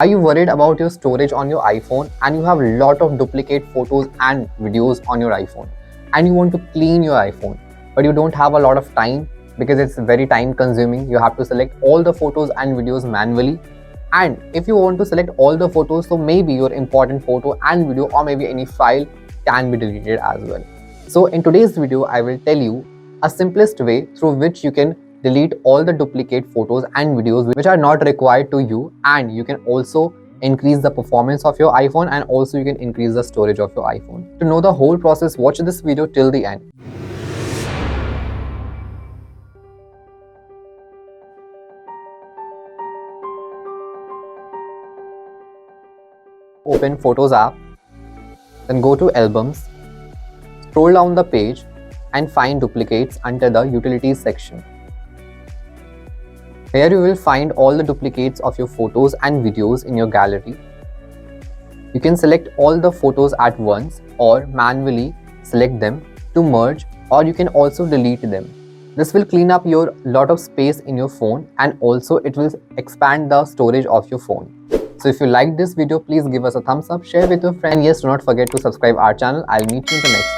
Are you worried about your storage on your iPhone and you have a lot of duplicate photos and videos on your iPhone and you want to clean your iPhone but you don't have a lot of time because it's very time consuming. You have to select all the photos and videos manually, and if you want to select all the photos, so maybe your important photo and video or maybe any file can be deleted as well. So in today's video I will tell you a simplest way through which you can delete all the duplicate photos and videos which are not required to you, and you can also increase the performance of your iPhone and also you can increase the storage of your iPhone. To know the whole process, watch this video till the end. Open Photos app, then go to Albums, scroll down the page and find Duplicates under the Utilities section. Here you will find all the duplicates of your photos and videos in your gallery. You can select all the photos at once or manually select them to merge, or you can also delete them. This will clean up your lot of space in your phone and also it will expand the storage of your phone. So if you like this video, please give us a thumbs up, share with your friends, and yes, do not forget to subscribe our channel. I'll meet you in the next